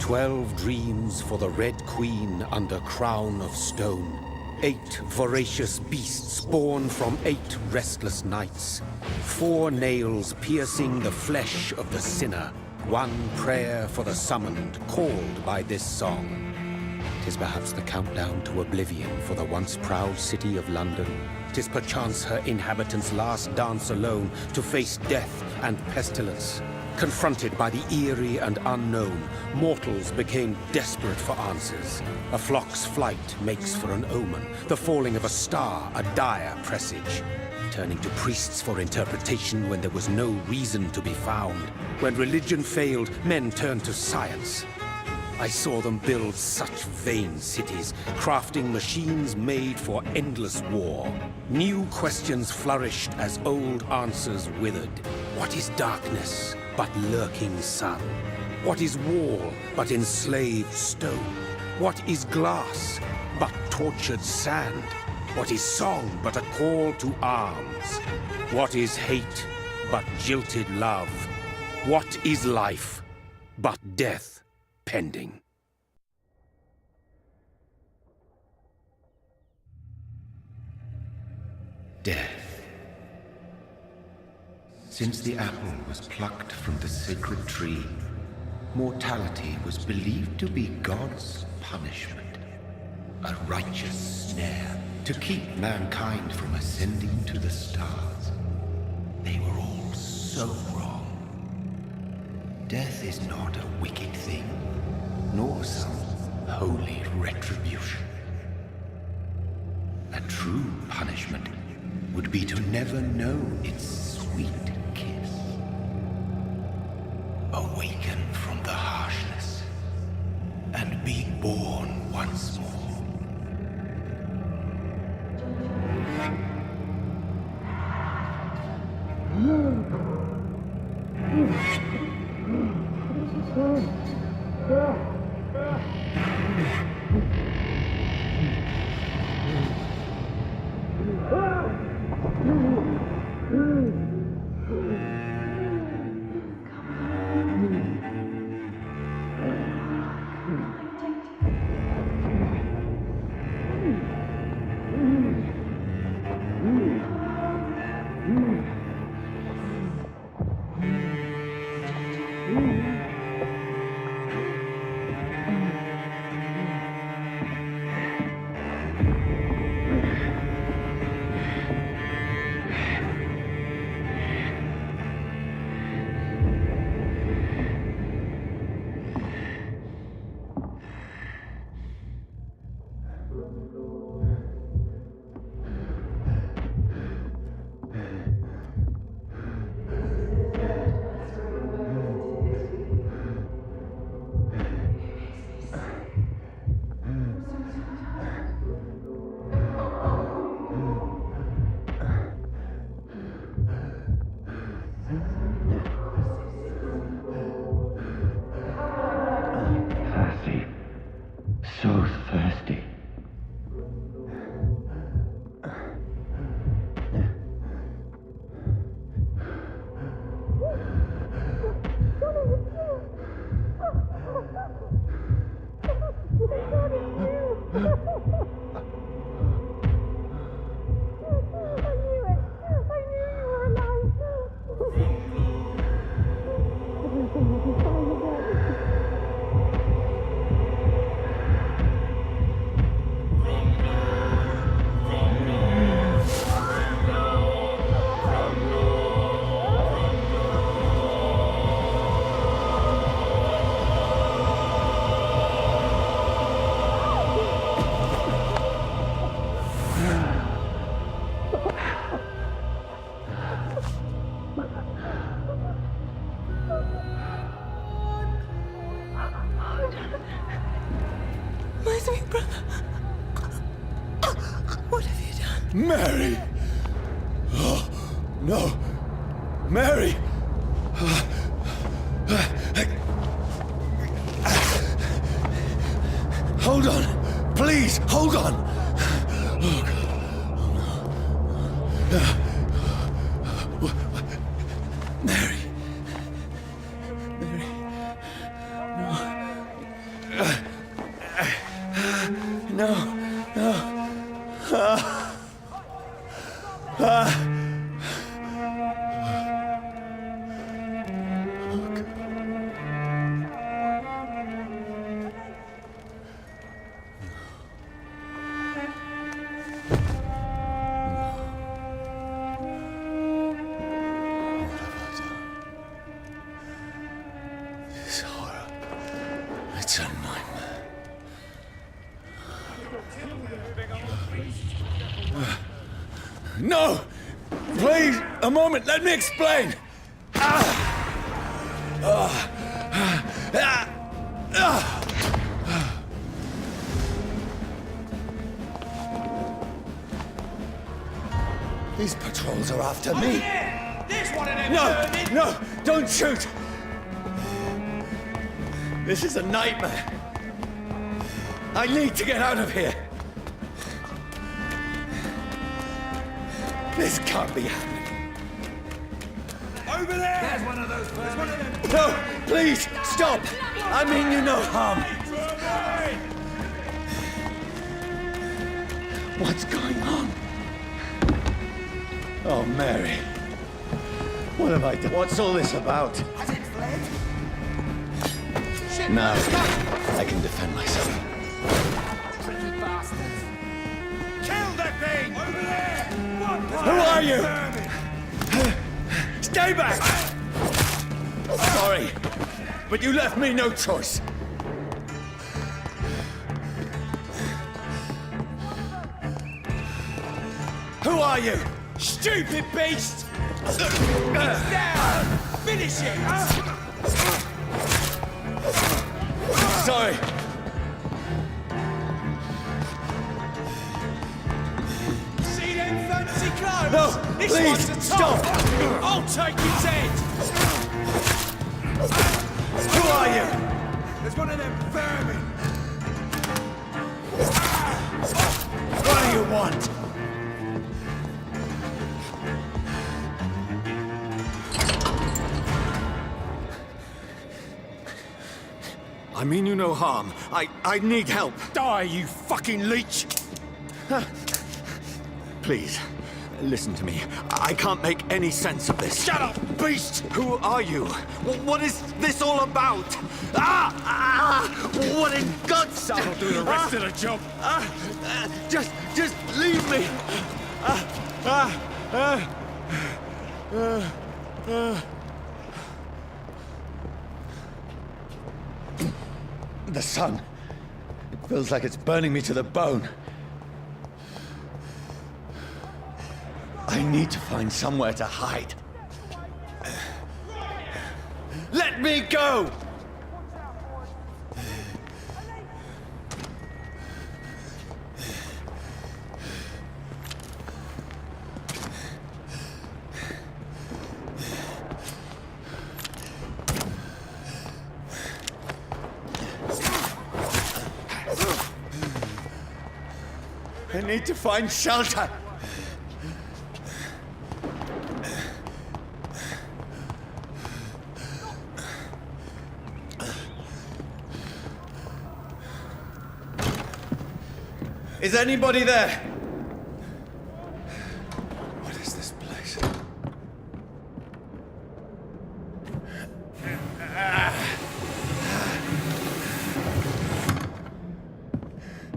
12 dreams for the Red Queen under crown of stone. 8 voracious beasts born from 8 restless nights. 4 nails piercing the flesh of the sinner. 1 prayer for the summoned, called by this song. 'Tis perhaps the countdown to oblivion for the once proud city of London. 'Tis perchance her inhabitants' last dance alone to face death and pestilence. Confronted by the eerie and unknown, mortals became desperate for answers. A flock's flight makes for an omen, the falling of a star a dire presage. Turning to priests for interpretation when there was no reason to be found. When religion failed, men turned to science. I saw them build such vain cities, crafting machines made for endless war. New questions flourished as old answers withered. What is darkness but lurking sun? What is wall but enslaved stone? What is glass but tortured sand? What is song but a call to arms? What is hate but jilted love? What is life but death pending? Death. Since the apple was plucked from the sacred tree, mortality was believed to be God's punishment, a righteous snare to keep mankind from ascending to the stars. They were all so wrong. Death is not a wicked thing, nor some holy retribution. A true punishment would be to never know its sweet kiss. Awaken from the harshness and be born once more. So thirsty. My sweet brother. What have you done? Mary! Oh, no. Mary! Hold on. Please, hold on. Oh, God. Oh, no. Mary. Mary. No. No! Please, a moment, let me explain! These patrols are after me. There's one of them. No, don't shoot! This is a nightmare. I need to get out of here. This can't be happening. Over there. There's one of those. There's one of them. No, please, stop! I mean you no harm. What's going on? Oh, Mary. What have I done? What's all this about? Has it fled? Shit, No, I can defend myself. Tricky bastards. Kill that thing! Over there! Who are you? Stay back! Sorry, but you left me no choice. Who are you? Stupid beast! Down! Finish it! Sorry. See them fancy clothes? No, this please, one's a stop. top. I'll take his head! Who are you? There's one of them vermin! What do you want? I mean you no harm. I need help. Die, you fucking leech! Please, listen to me. I can't make any sense of this. Shut up, beast! Who are you? What is this all about? What in God's name? That'll do the rest of the job. Just leave me. The sun. It feels like it's burning me to the bone. I need to find somewhere to hide. Let me go! I need to find shelter. Is anybody there? What is this place?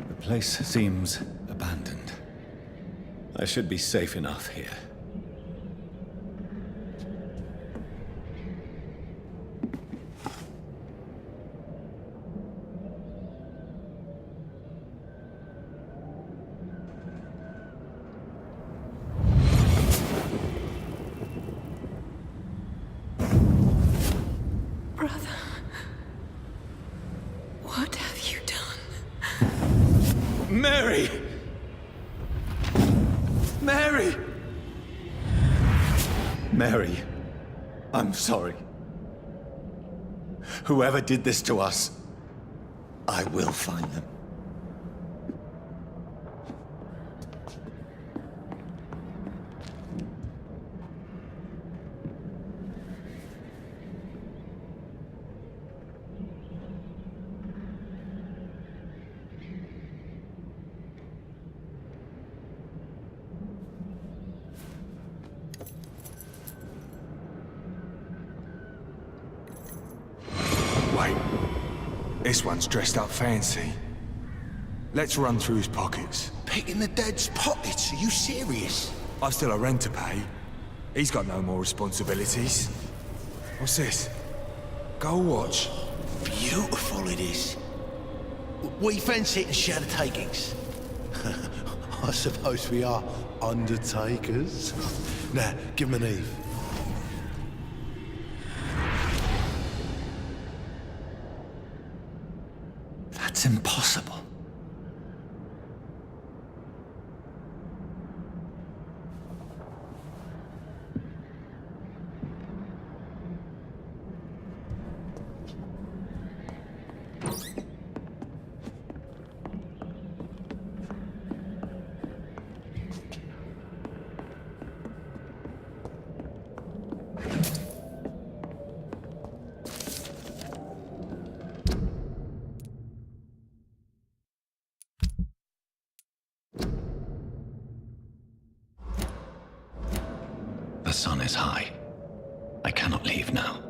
The place seems abandoned. I should be safe enough here. Brother, what have you done? Mary! Mary! Mary, I'm sorry. Whoever did this to us, I will find them. Wait. This one's dressed up fancy. Let's run through his pockets. Picking the dead's pockets? Are you serious? I've still a rent to pay. He's got no more responsibilities. What's this? Go watch. Beautiful it is. We fancy it and share the takings. I suppose we are undertakers. Now, give him an Eve. That's impossible. The sun is high. I cannot leave now.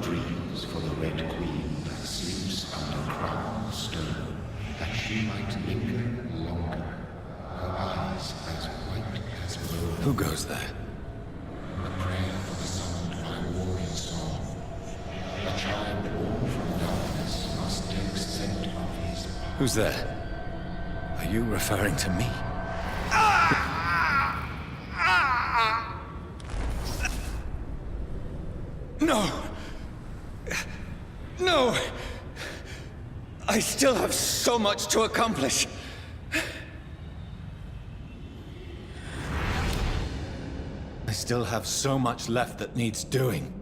Dreams for the Red Queen that sleeps under crown of stone, that she might linger longer, her eyes as white as bone. Who goes there? A prayer for the summoned by warring song. A child born from darkness must take scent of his path. Who's there? Are you referring to me? No! No! I still have so much to accomplish. I still have so much left that needs doing.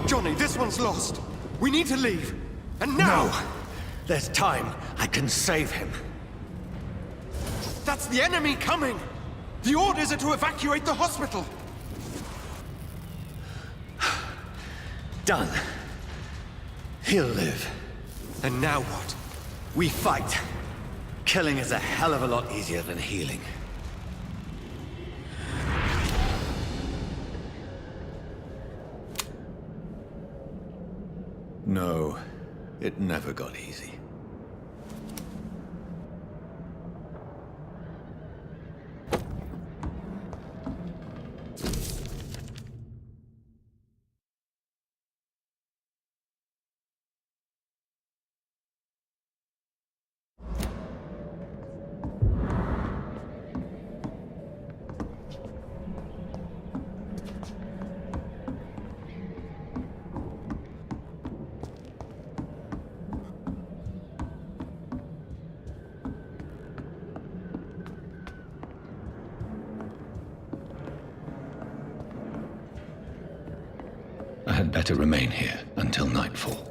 Johnny, this one's lost. We need to leave. And now! No! There's time. I can save him. That's the enemy coming! The orders are to evacuate the hospital! Done. He'll live. And now what? We fight. Killing is a hell of a lot easier than healing. No, it never got easy. I had better remain here until nightfall.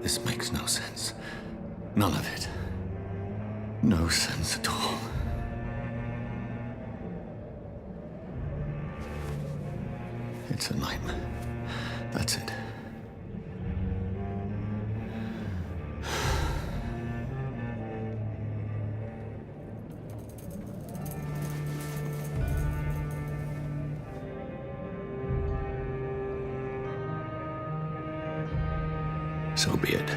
This makes no sense. None of it. No sense at all. It's a nightmare. That's it. So be it.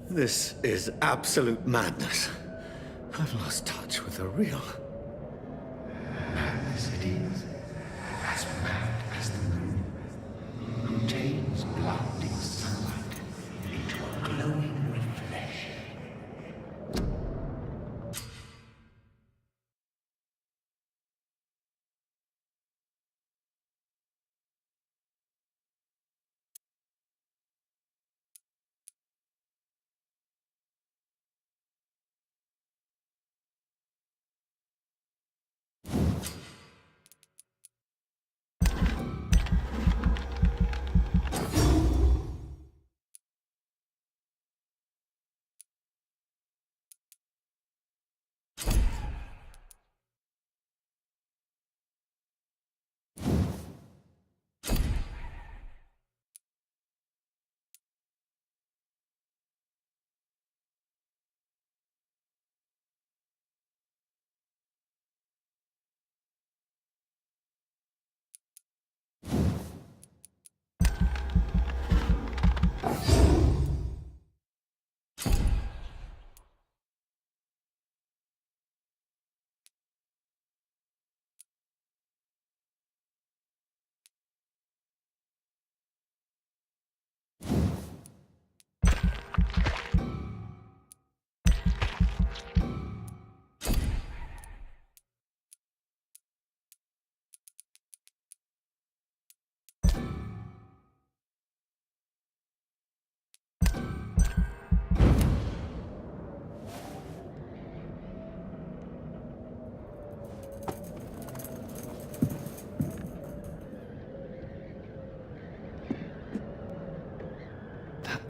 This is absolute madness. I've lost touch with the real. Madness it is, as mad as the moon, who tames blinding sunlight into a glowing reflection.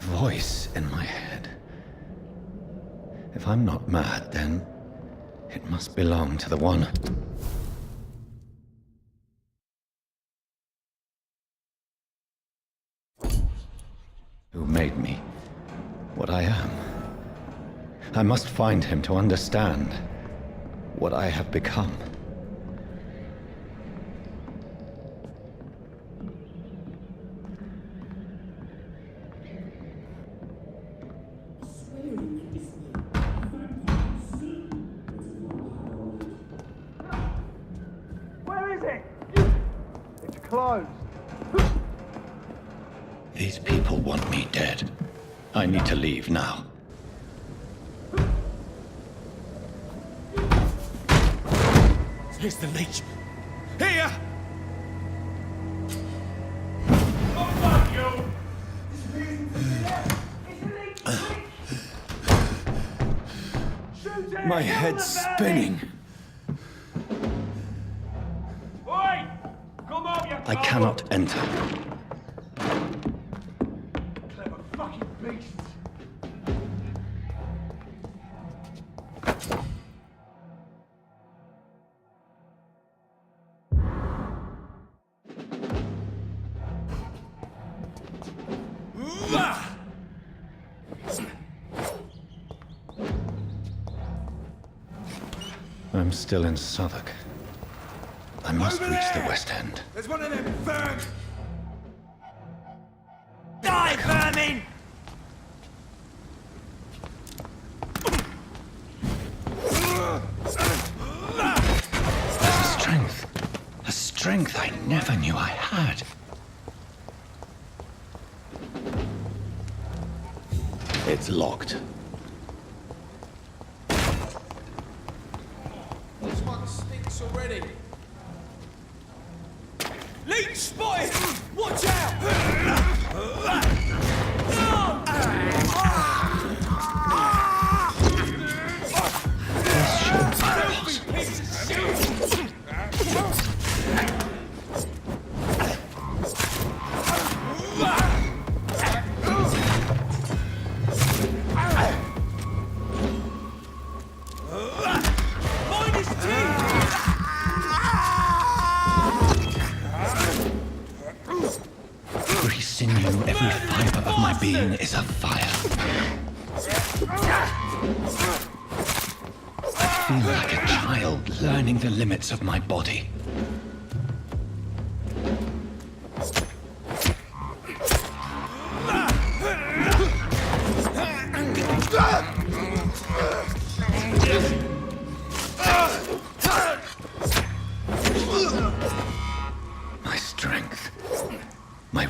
Voice in my head. If I'm not mad, then it must belong to the one who made me what I am. I must find him to understand what I have become. Closed. These people want me dead. I need to leave now. Here's the leech. Here! My head's spinning. I cannot enter. Clever fucking beasts. I'm still in Southwark. I must Over reach the there! West End. There's one of them vermin! Die, vermin! A strength I never knew I had. It's locked. This one stinks already. Leech spotted! Watch out! This shouldn't be possible. Every sinew, every fiber of my being is afire. I feel like a child learning the limits of my body.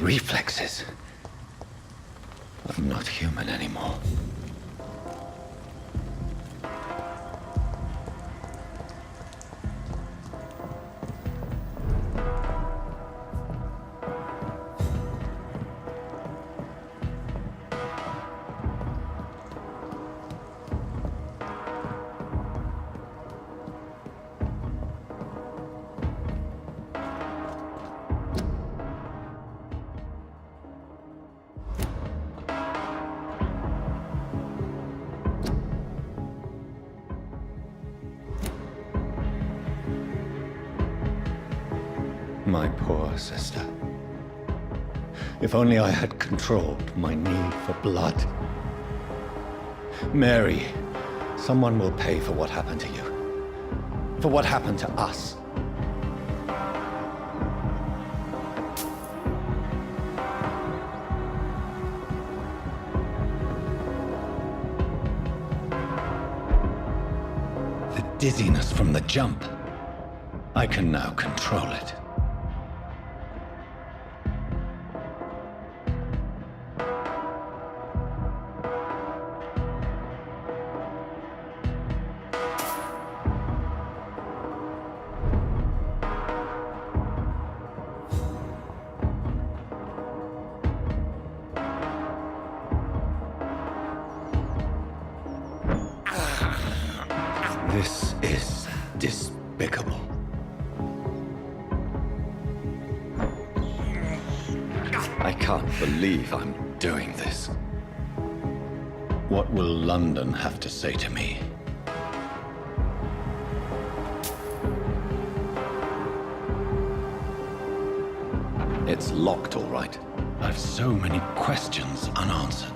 reflexes. I'm not human anymore. My poor sister. If only I had controlled my need for blood. Mary, someone will pay for what happened to you. For what happened to us. The dizziness from the jump. I can now control it. This is despicable. I can't believe I'm doing this. What will London have to say to me? It's locked, all right. I've so many questions unanswered.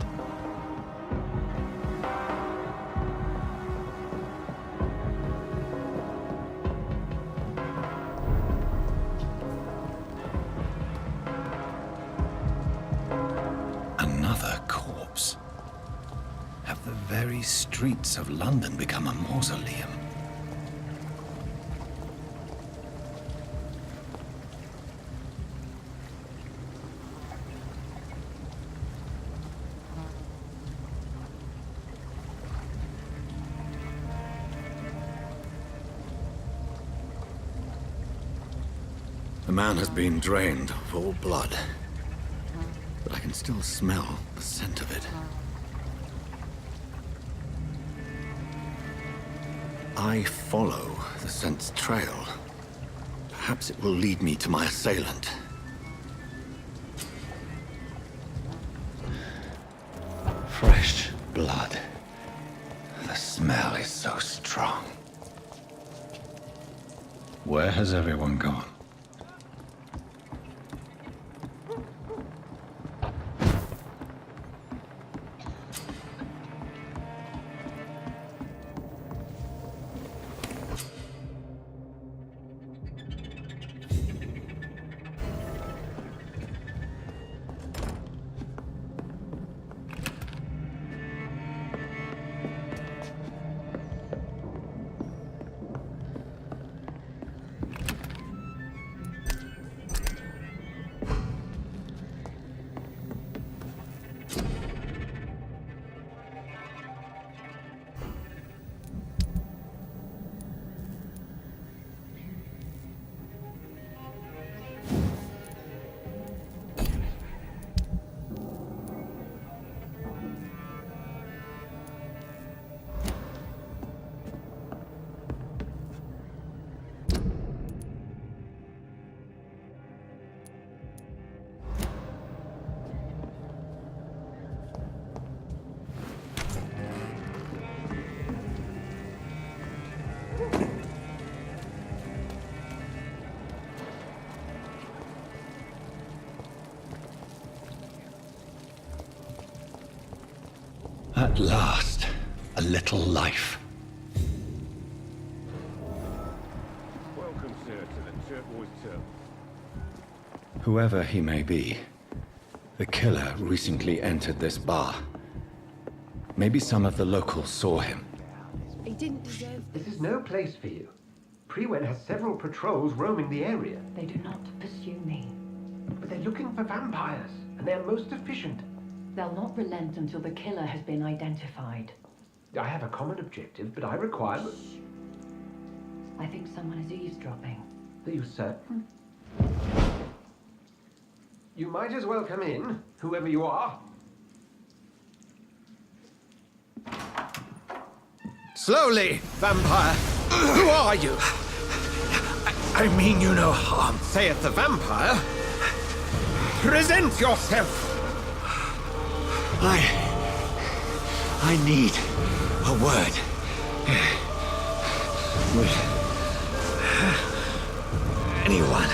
Another corpse. Have the very streets of London become a mausoleum? The man has been drained of all blood, but I can still smell the scent of it. I follow the scent's trail. Perhaps it will lead me to my assailant. Fresh blood. The smell is so strong. Where has everyone gone? At last, a little life. Welcome, sir, to the Turquoise Turtle. Whoever he may be, the killer recently entered this bar. Maybe some of the locals saw him. He didn't deserve This is no place for you. Prewen has several patrols roaming the area. They do not pursue me. But they're looking for vampires, and they're most efficient. They'll not relent until the killer has been identified. I have a common objective, but I require... I think someone is eavesdropping. Are you certain? You might as well come in, whoever you are. Slowly, vampire. Who are you? I mean you no harm. Saith the vampire. Present yourself. I need a word. With anyone.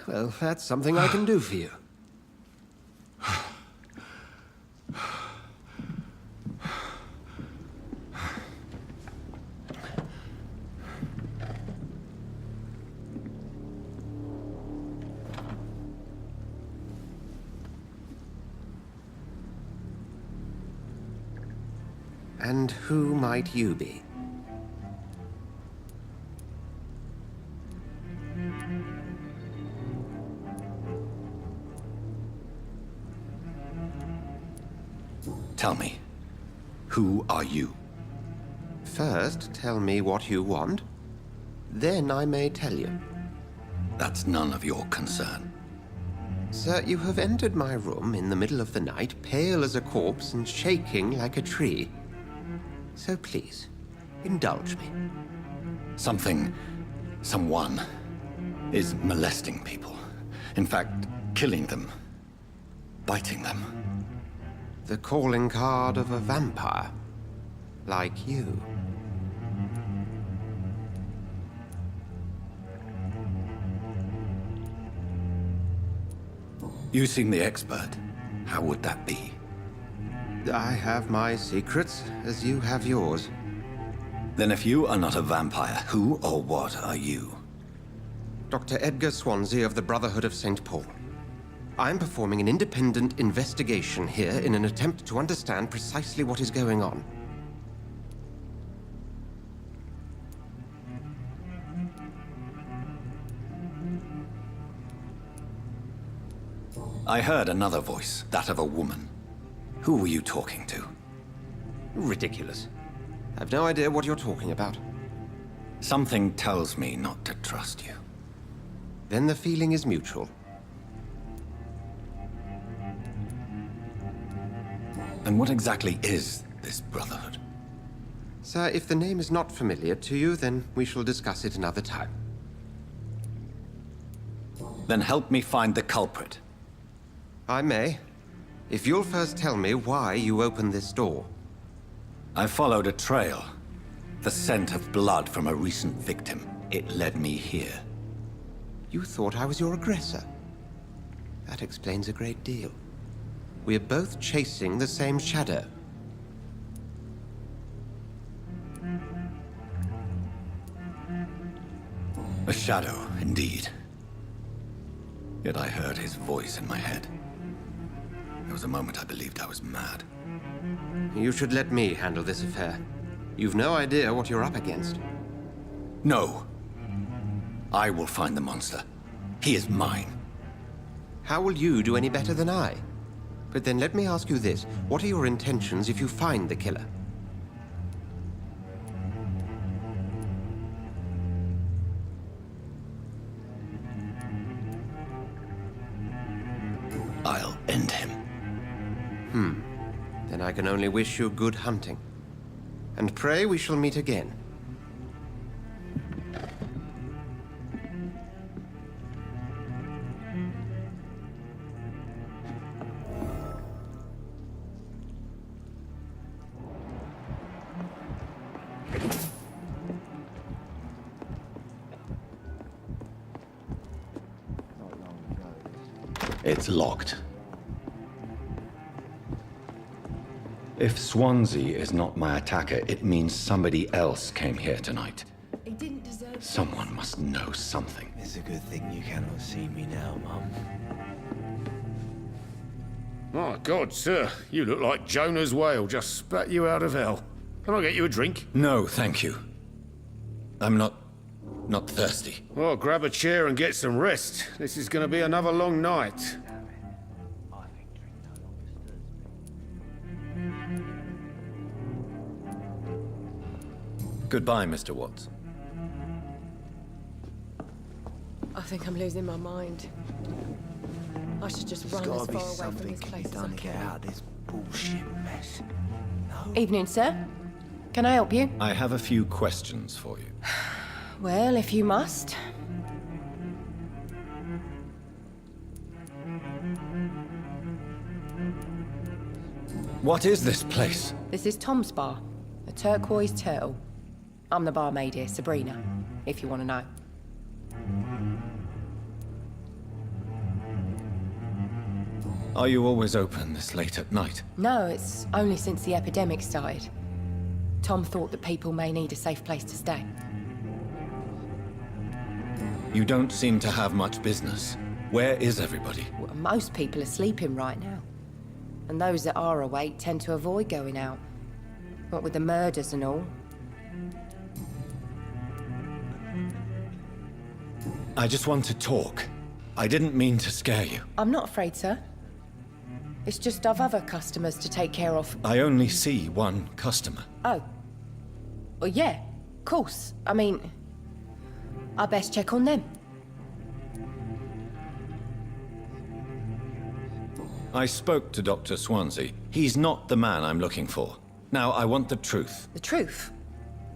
Well, that's something I can do for you. And who might you be? Tell me, who are you? First, tell me what you want. Then I may tell you. That's none of your concern. Sir, you have entered my room in the middle of the night, pale as a corpse and shaking like a tree. So please, indulge me. Someone is molesting people. In fact, killing them. Biting them. The calling card of a vampire. Like you. You seem the expert. How would that be? I have my secrets, as you have yours. Then if you are not a vampire, who or what are you? Dr. Edgar Swansea of the Brotherhood of St. Paul. I'm performing an independent investigation here in an attempt to understand precisely what is going on. I heard another voice, that of a woman. Who were you talking to? Ridiculous. I've no idea what you're talking about. Something tells me not to trust you. Then the feeling is mutual. And what exactly is this Brotherhood? Sir, if the name is not familiar to you, then we shall discuss it another time. Then help me find the culprit. I may. If you'll first tell me why you opened this door. I followed a trail. The scent of blood from a recent victim. It led me here. You thought I was your aggressor. That explains a great deal. We're both chasing the same shadow. A shadow, indeed. Yet I heard his voice in my head. There was a moment I believed I was mad. You should let me handle this affair. You've no idea what you're up against. No. I will find the monster. He is mine. How will you do any better than I? But then let me ask you this. What are your intentions if you find the killer? I'll end him. Then I can only wish you good hunting. And pray we shall meet again. It's locked. If Swansea is not my attacker, it means somebody else came here tonight. He didn't deserve. Someone must know something. It's a good thing you cannot see me now, Mum. My God, sir, you look like Jonah's whale just spat you out of hell. Can I get you a drink? No, thank you. I'm not thirsty. Well, grab a chair and get some rest. This is going to be another long night. Goodbye, Mr. Watts. I think I'm losing my mind. I should just run as far away from this place as I can. Get out of this bullshit mess. Evening, sir. Can I help you? I have a few questions for you. Well, if you must. What is this place? This is Tom's bar, a turquoise turtle. I'm the barmaid here, Sabrina, if you want to know. Are you always open this late at night? No, it's only since the epidemic started. Tom thought that people may need a safe place to stay. You don't seem to have much business. Where is everybody? Well, most people are sleeping right now. And those that are awake tend to avoid going out. What with the murders and all. I just want to talk. I didn't mean to scare you. I'm not afraid, sir. It's just I've other customers to take care of. I only see one customer. Oh. Well, yeah, of course. I mean, I best check on them. I spoke to Dr. Swansea. He's not the man I'm looking for. Now, I want the truth. The truth?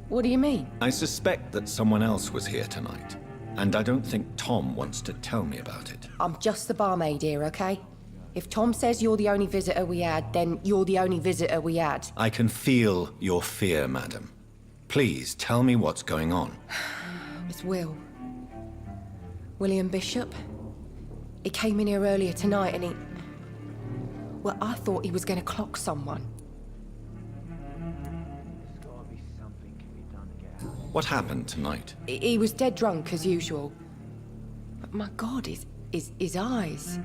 What do you mean? I suspect that someone else was here tonight. And I don't think Tom wants to tell me about it. I'm just the barmaid here, okay? If Tom says you're the only visitor we had, then you're the only visitor we had. I can feel your fear, madam. Please, tell me what's going on. It's Will. William Bishop. He came in here earlier tonight and he... Well, I thought he was going to clock someone. What happened tonight? He was dead drunk, as usual. But my God, his eyes...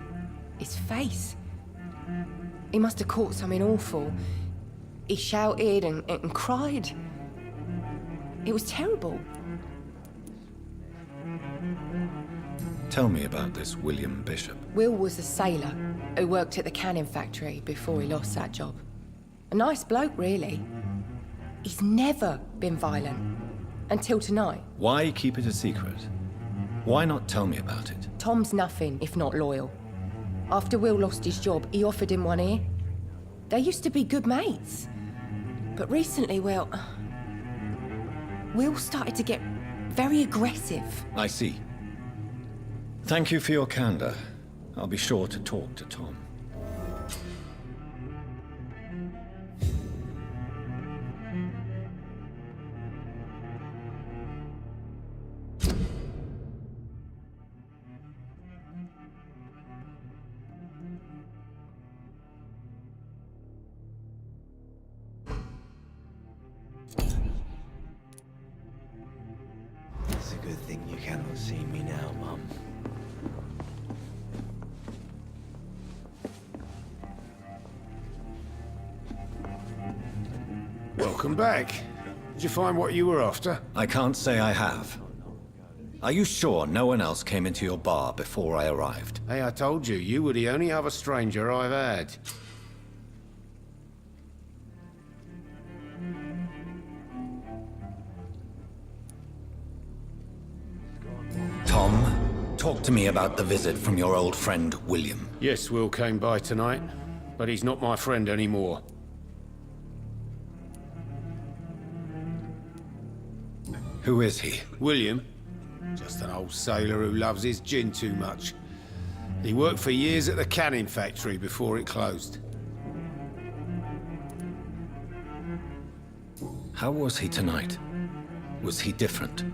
his face. He must have caught something awful. He shouted and cried. It was terrible. Tell me about this William Bishop. Will was a sailor who worked at the canning factory before he lost that job. A nice bloke, really. He's never been violent. Until tonight. Why keep it a secret? Why not tell me about it? Tom's nothing if not loyal. After Will lost his job, he offered him one ear. They used to be good mates. But recently, well... Will started to get very aggressive. I see. Thank you for your candor. I'll be sure to talk to Tom. It's a good thing you cannot see me now, Mum. Welcome back. Did you find what you were after? I can't say I have. Are you sure no one else came into your bar before I arrived? Hey, I told you, you were the only other stranger I've had. Tom, talk to me about the visit from your old friend, William. Yes, Will came by tonight, but he's not my friend anymore. Who is he? William? Just an old sailor who loves his gin too much. He worked for years at the canning factory before it closed. How was he tonight? Was he different?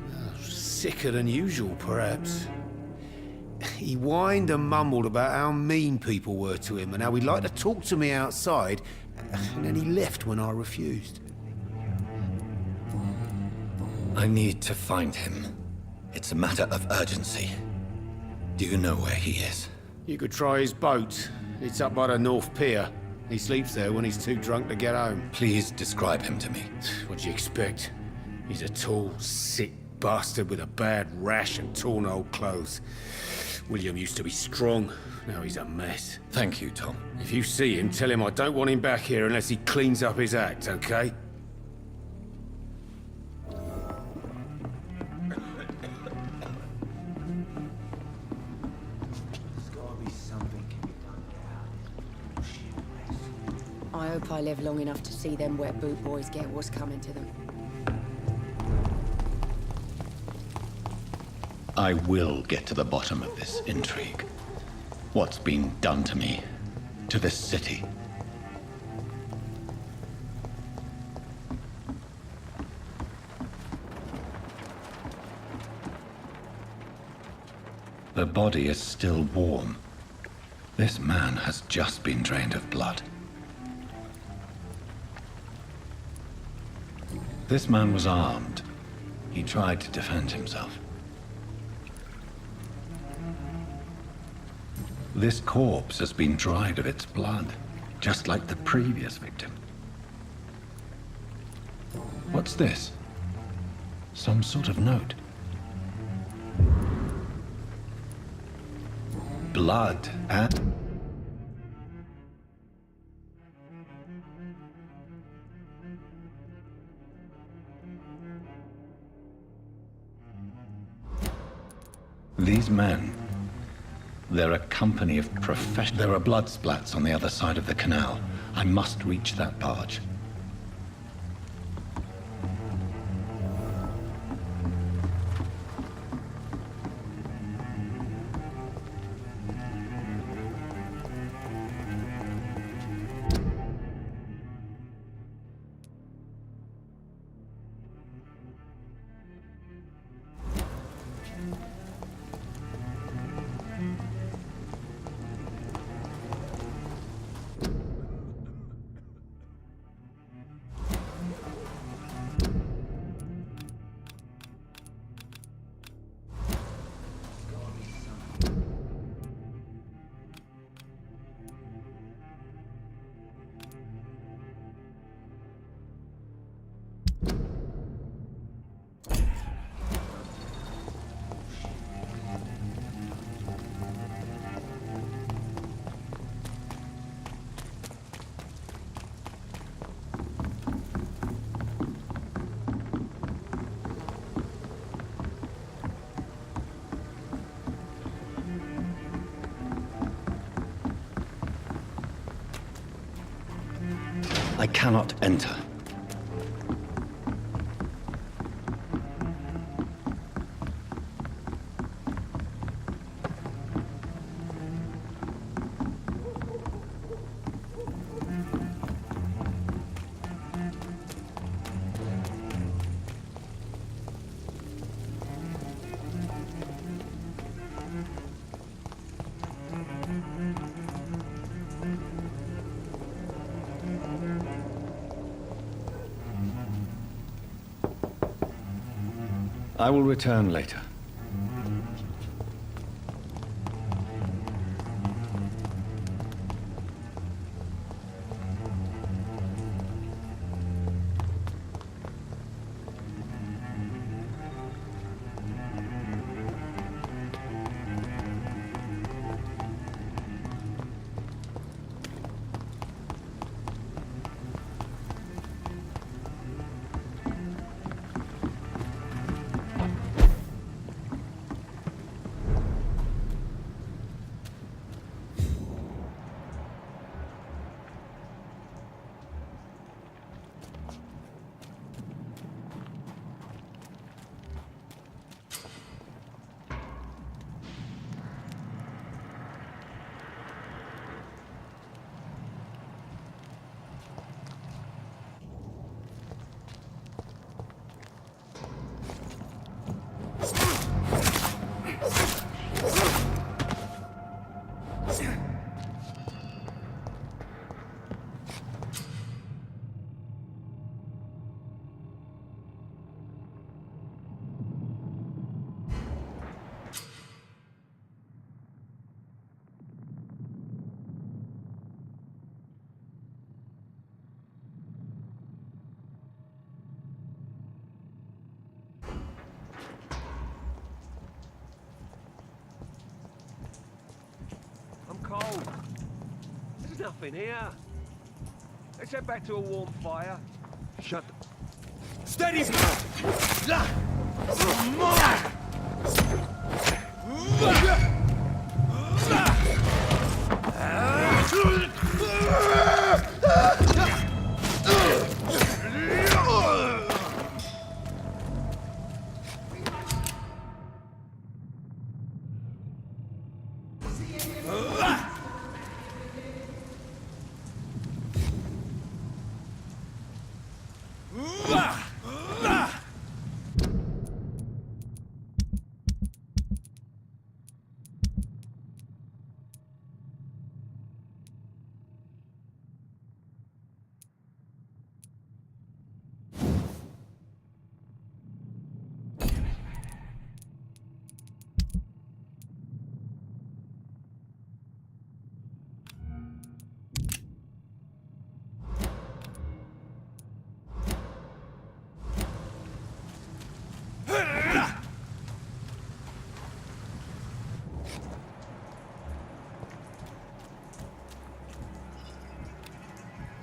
Sicker than usual, perhaps. He whined and mumbled about how mean people were to him and how he'd like to talk to me outside, and then he left when I refused. I need to find him. It's a matter of urgency. Do you know where he is? You could try his boat. It's up by the North Pier. He sleeps there when he's too drunk to get home. Please describe him to me. What do you expect? He's a tall, sick bastard with a bad rash and torn old clothes. William used to be strong. Now he's a mess. Thank you, Tom. If you see him, tell him I don't want him back here unless he cleans up his act, okay? I hope I live long enough to see them wet boot boys get what's coming to them. I will get to the bottom of this intrigue. What's been done to me, to this city. The body is still warm. This man has just been drained of blood. This man was armed. He tried to defend himself. This corpse has been dried of its blood, just like the previous victim. What's this? Some sort of note. Blood and... These men, they're a company of professionals. There are blood splats on the other side of the canal. I must reach that barge. I cannot enter. I will return later. cold. There's nothing here. Let's head back to a warm fire. Shut the... Steady!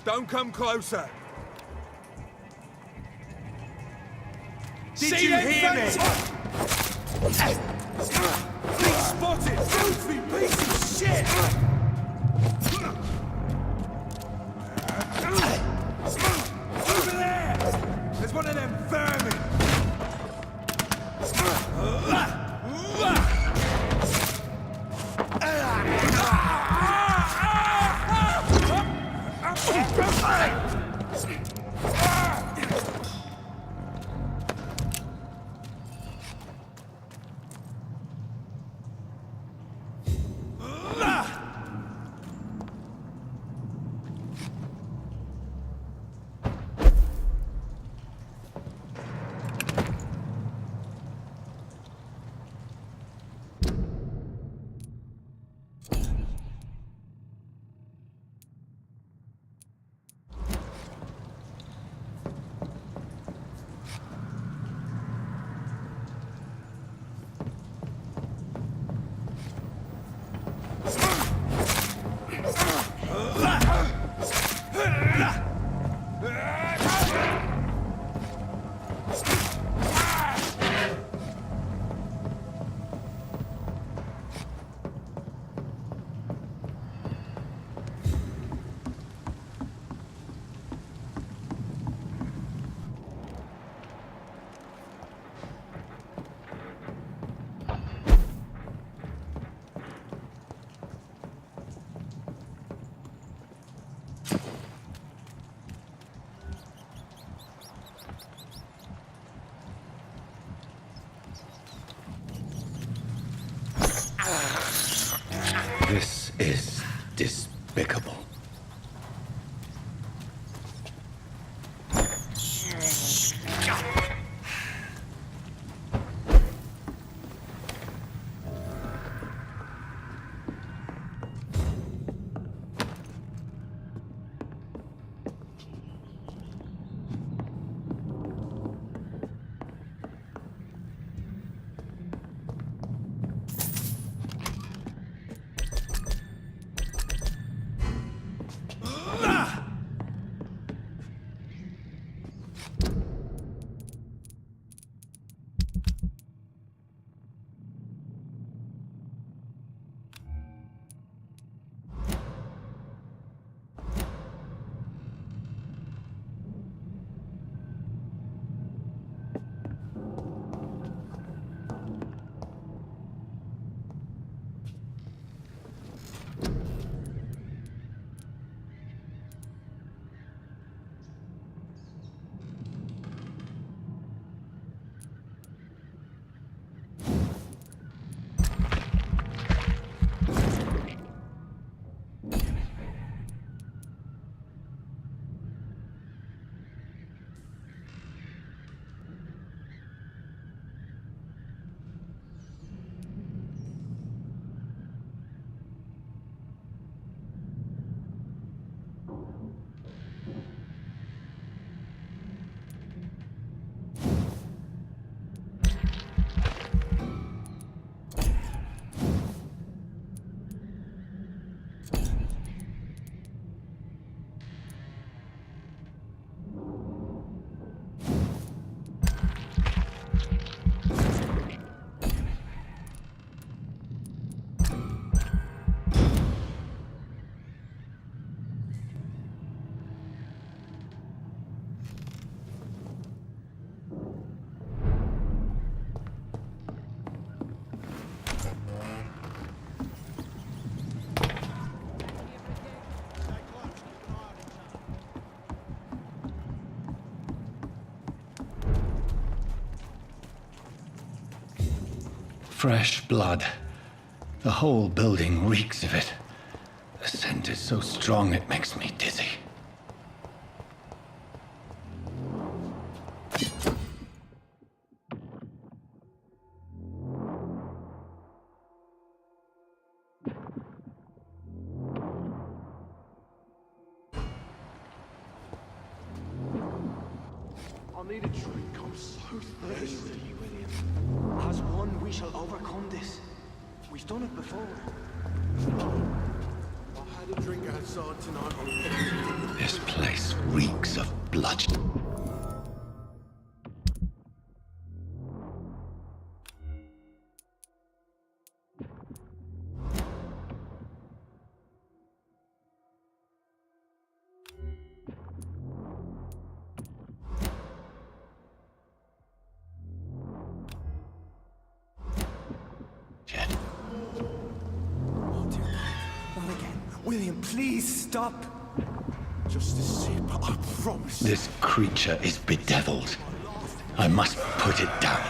Don't come closer. Did you hear me? Big spotted, filthy piece of shit! Over there! There's one of them vermin! This is despicable. Fresh blood. The whole building reeks of it. The scent is so strong it makes me dizzy. I need a drink. I'm so thirsty, William. As one, we shall overcome this. We've done it before. I had a drink outside tonight. This place reeks of bloodshed. William, please stop. Just a sip, I promise. This creature is bedeviled. I must put it down.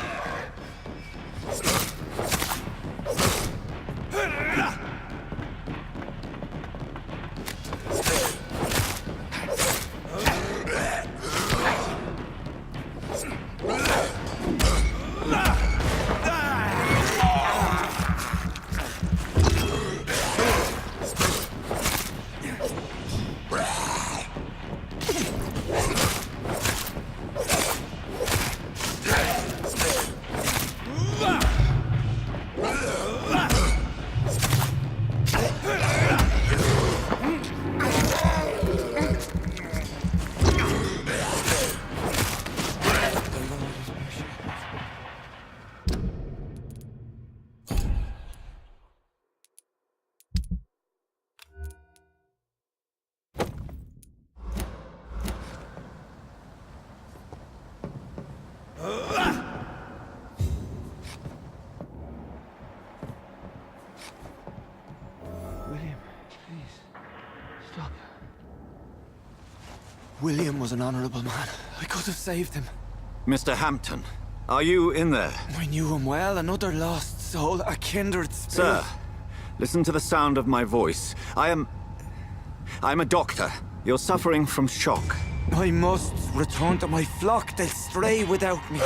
William was an honorable man. I could have saved him. Mr. Hampton, are you in there? I knew him well, another lost soul, a kindred spirit. Sir, listen to the sound of my voice. I'm a doctor. You're suffering from shock. I must return to my flock. They'll stray without me.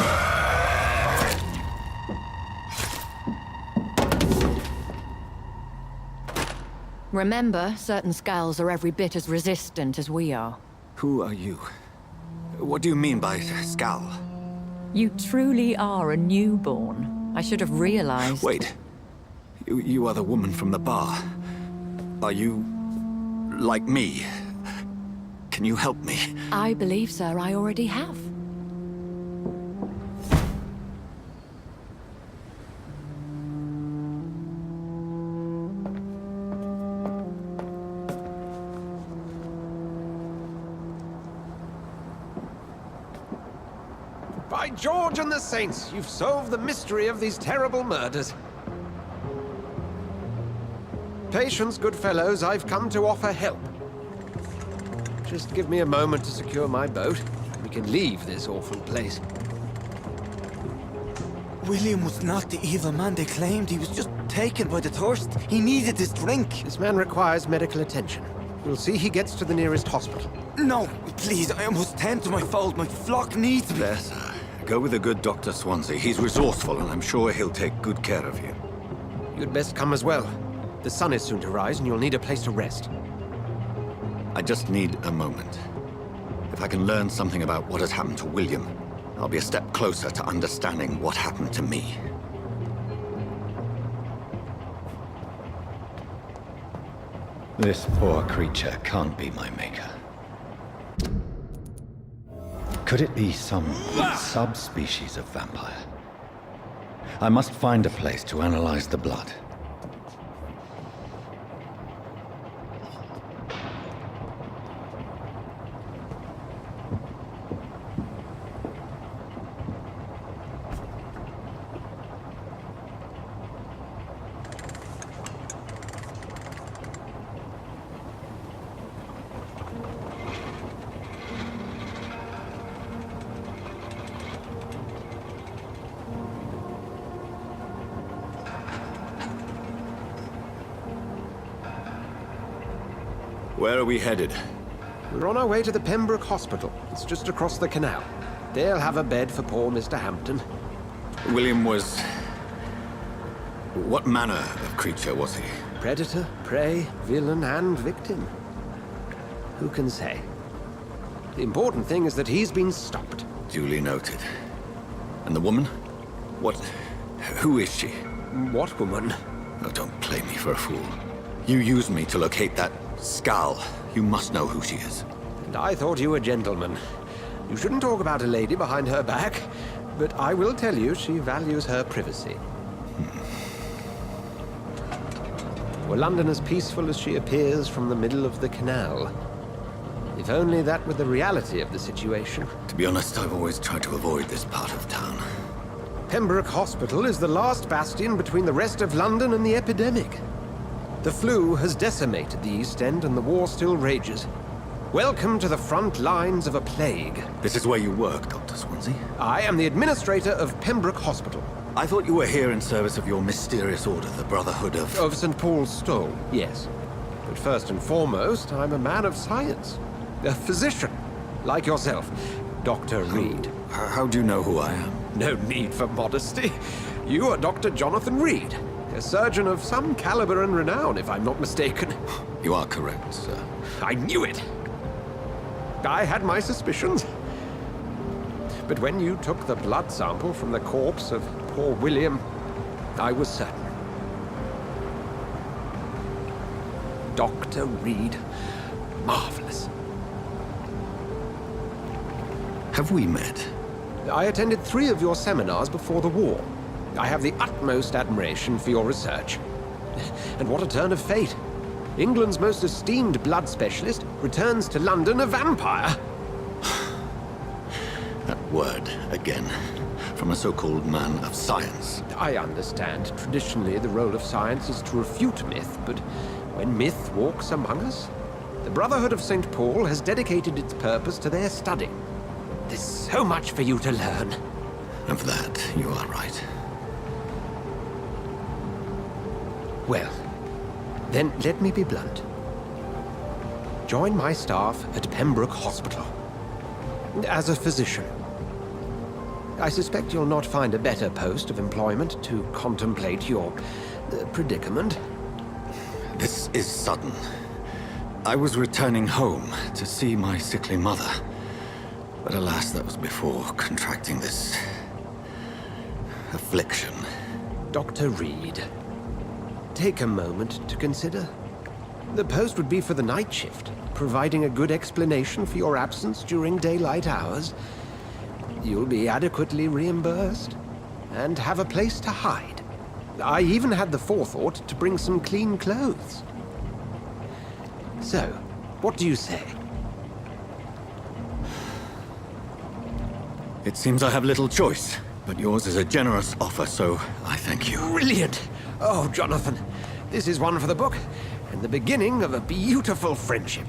Remember, certain skulls are every bit as resistant as we are. Who are you? What do you mean by skull? You truly are a newborn. I should have realized. Wait. You are the woman from the bar. Are you like me? Can you help me? I believe, sir, I already have. By George and the Saints, you've solved the mystery of these terrible murders. Patience, good fellows, I've come to offer help. Just give me a moment to secure my boat. We can leave this awful place. William was not the evil man they claimed. He was just taken by the thirst. He needed his drink. This man requires medical attention. We'll see he gets to the nearest hospital. No, please, I must tend to my fold. My flock needs me. There, sir. Go with the good Dr. Swansea. He's resourceful, and I'm sure he'll take good care of you. You'd best come as well. The sun is soon to rise, and you'll need a place to rest. I just need a moment. If I can learn something about what has happened to William, I'll be a step closer to understanding what happened to me. This poor creature can't be my maker. Could it be some subspecies of vampire? I must find a place to analyze the blood. Where are we headed? We're on our way to the Pembroke Hospital. It's just across the canal. They'll have a bed for poor Mr. Hampton. William was... What manner of creature was he? Predator, prey, villain, and victim. Who can say? The important thing is that he's been stopped. Duly noted. And the woman? What... who is she? What woman? Oh, don't play me for a fool. You used me to locate that skull. You must know who she is. And I thought you a gentleman. You shouldn't talk about a lady behind her back, but I will tell you she values her privacy. Were London as peaceful as she appears from the middle of the canal? If only that were the reality of the situation. To be honest, I've always tried to avoid this part of town. Pembroke Hospital is the last bastion between the rest of London and the epidemic. The flu has decimated the East End and the war still rages. Welcome to the front lines of a plague. This is where you work, Dr. Swansea? I am the administrator of Pembroke Hospital. I thought you were here in service of your mysterious order, the Brotherhood of... Of St. Paul's Stole, yes. But first and foremost, I'm a man of science. A physician, like yourself, Dr. Reed. How do you know who I am? No need for modesty. You are Dr. Jonathan Reed, a surgeon of some caliber and renown, if I'm not mistaken. You are correct, sir. I knew it! I had my suspicions. But when you took the blood sample from the corpse of poor William, I was certain. Dr. Reed. Marvelous. Have we met? I attended 3 of your seminars before the war. I have the utmost admiration for your research. And what a turn of fate. England's most esteemed blood specialist returns to London a vampire. That word, again. From a so-called man of science. I understand. Traditionally, the role of science is to refute myth, but when myth walks among us, the Brotherhood of St. Paul has dedicated its purpose to their study. There's so much for you to learn. Of that, you are right. Well, then let me be blunt. Join my staff at Pembroke Hospital. As a physician. I suspect you'll not find a better post of employment to contemplate your predicament. This is sudden. I was returning home to see my sickly mother. But alas, that was before contracting this... affliction. Dr. Reed, take a moment to consider. The post would be for the night shift, providing a good explanation for your absence during daylight hours. You'll be adequately reimbursed, and have a place to hide. I even had the forethought to bring some clean clothes. So, what do you say? It seems I have little choice, but yours is a generous offer, so I thank you. Brilliant! Oh, Jonathan, this is one for the book, and the beginning of a beautiful friendship.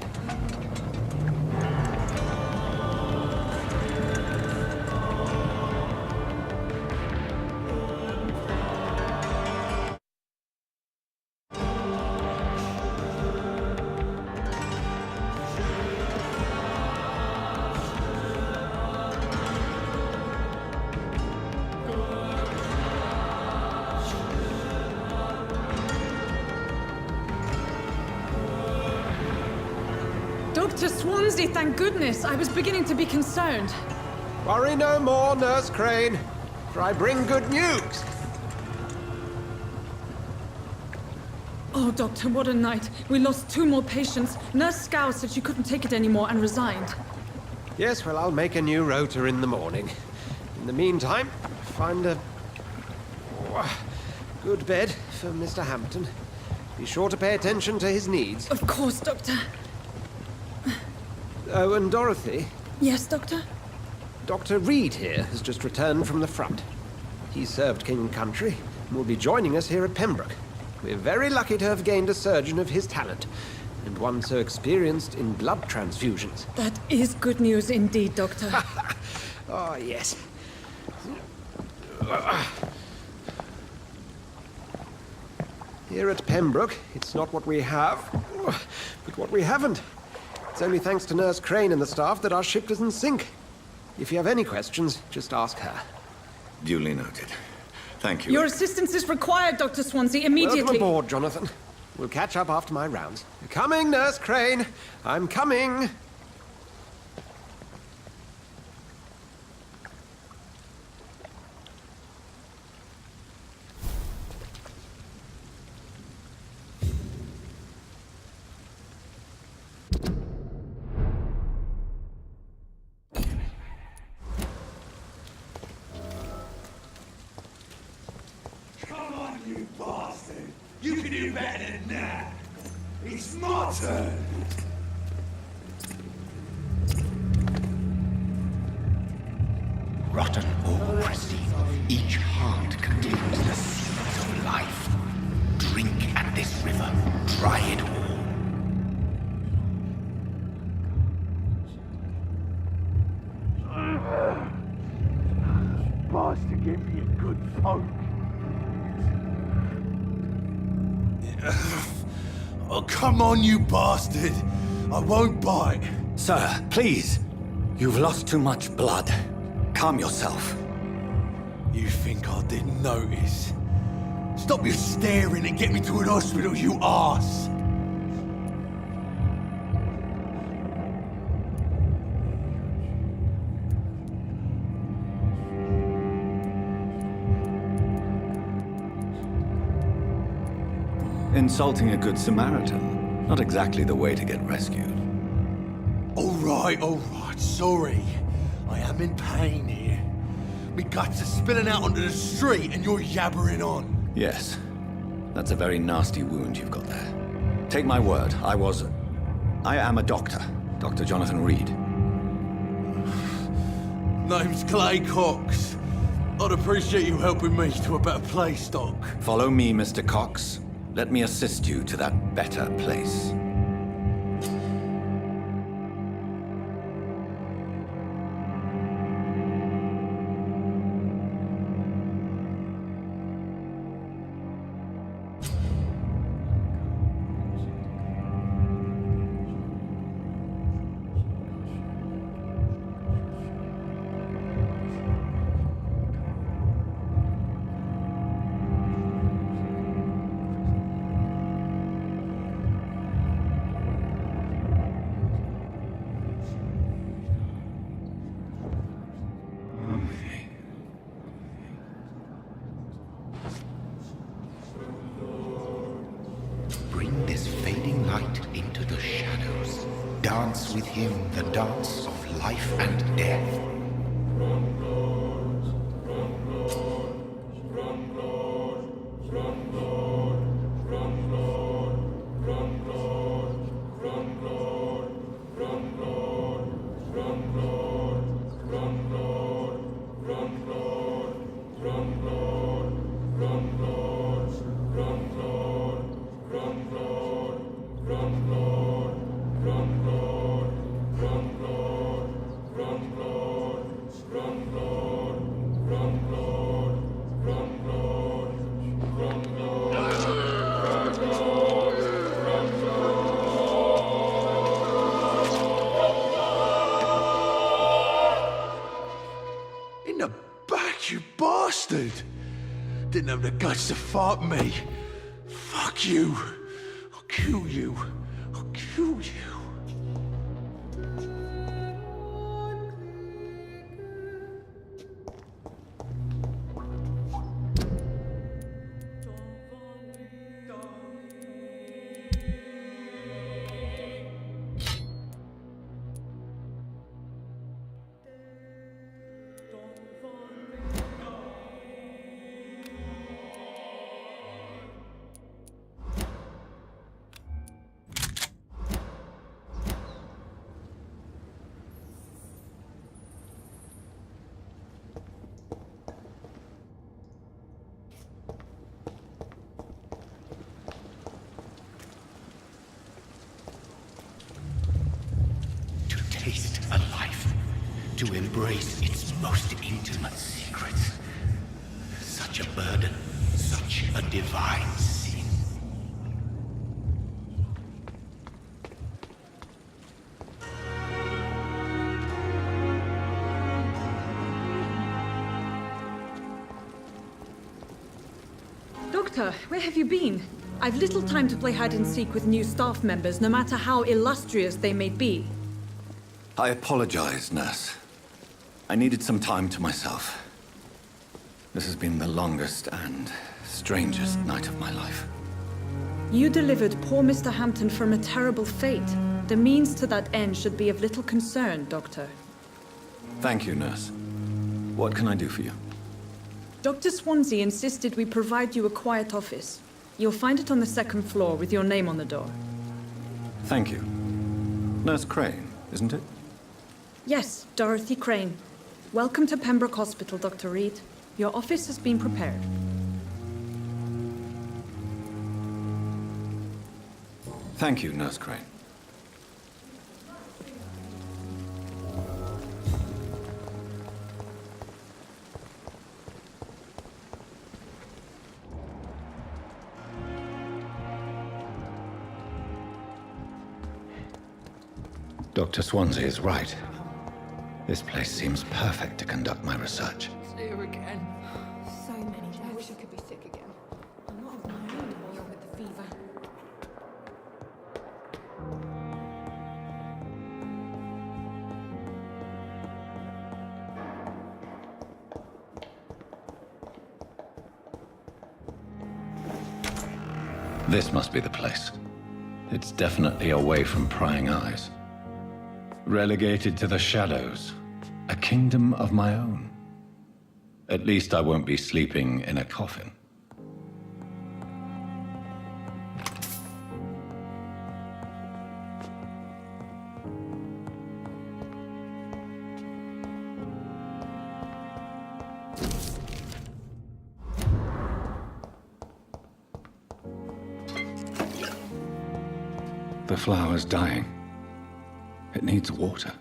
Dr. Swansea, thank goodness. I was beginning to be concerned. Worry no more, Nurse Crane, for I bring good news. Oh, Doctor, what a night. We lost 2 more patients. Nurse Scow said she couldn't take it anymore and resigned. Yes, well, I'll make a new rota in the morning. In the meantime, find a good bed for Mr. Hampton. Be sure to pay attention to his needs. Of course, Doctor. Oh, and Dorothy? Yes, Doctor? Dr. Reed here has just returned from the front. He served King and Country and will be joining us here at Pembroke. We're very lucky to have gained a surgeon of his talent, and one so experienced in blood transfusions. That is good news indeed, Doctor. Oh, yes. Here at Pembroke, it's not what we have, But what we haven't. It's only thanks to Nurse Crane and the staff that our ship doesn't sink. If you have any questions, just ask her. Duly noted. Thank you. Your assistance is required, Dr. Swansea, immediately. Welcome aboard, Jonathan. We'll catch up after my rounds. Coming, Nurse Crane. I'm coming. Come on, you bastard! You can do better than that! It's my turn! Rotten or pristine, each heart contains the seeds of life. Drink at this river, try it all. Bastard gave me a good poke. Oh, come on, you bastard! I won't bite. Sir, please. You've lost too much blood. Calm yourself. You think I didn't notice? Stop your staring and get me to an hospital, you arse! Insulting a good Samaritan. Not exactly the way to get rescued. All right, sorry. I am in pain here. Me guts are spilling out onto the street and you're yabbering on. Yes. That's a very nasty wound you've got there. Take my word, I am a doctor. Dr. Jonathan Reed. Name's Clay Cox. I'd appreciate you helping me to a better place, Doc. Follow me, Mr. Cox. Let me assist you to that better place. Bring this fading light into the shadows. Dance with him the dance of life and death. In the back, you bastard! Didn't have the guts to fight me. Fuck you. I'll kill you. I'll kill you. Taste a life, to embrace its most intimate secrets. Such a burden, such a divine sin. Doctor, where have you been? I've little time to play hide and seek with new staff members, no matter how illustrious they may be. I apologize, nurse. I needed some time to myself. This has been the longest and strangest night of my life. You delivered poor Mr. Hampton from a terrible fate. The means to that end should be of little concern, Doctor. Thank you, nurse. What can I do for you? Dr. Swansea insisted we provide you a quiet office. You'll find it on the second floor with your name on the door. Thank you. Nurse Crane, isn't it? Yes, Dorothy Crane. Welcome to Pembroke Hospital, Dr. Reed. Your office has been prepared. Thank you, Nurse Crane. Dr. Swansea is right. This place seems perfect to conduct my research. See her again. So many days. I wish I could be sick again. I'm not on my own anymore with the fever. This must be the place. It's definitely away from prying eyes. Relegated to the shadows. A kingdom of my own. At least I won't be sleeping in a coffin. The flower's dying. It needs water.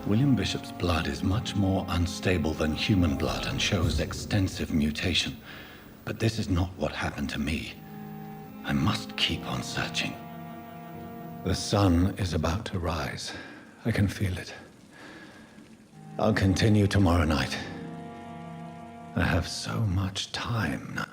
William Bishop's blood is much more unstable than human blood and shows extensive mutation. But this is not what happened to me. I must keep on searching. The sun is about to rise. I can feel it. I'll continue tomorrow night. I have so much time now.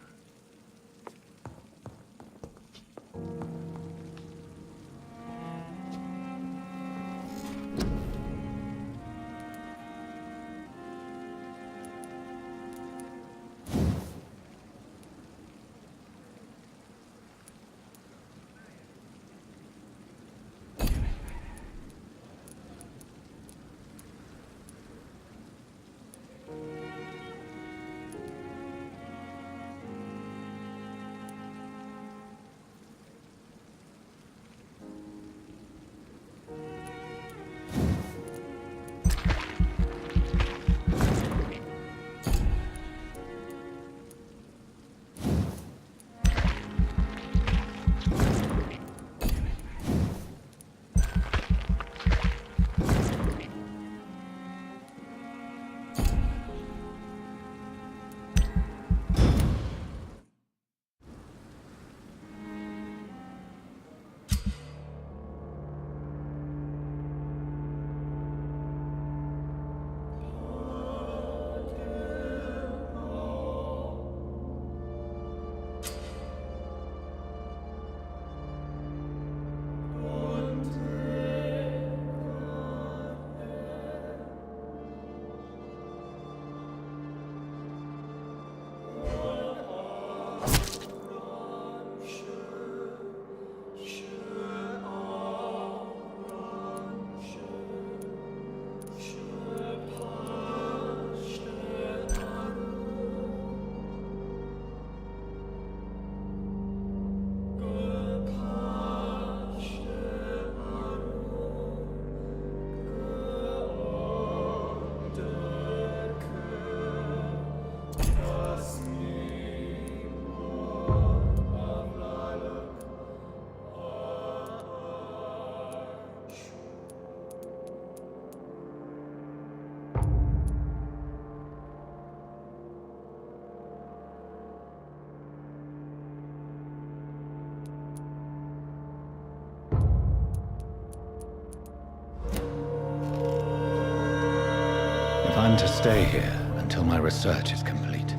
plan to stay here until my research is complete.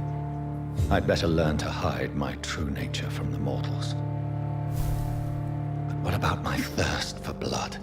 I'd better learn to hide my true nature from the mortals. But what about my thirst for blood?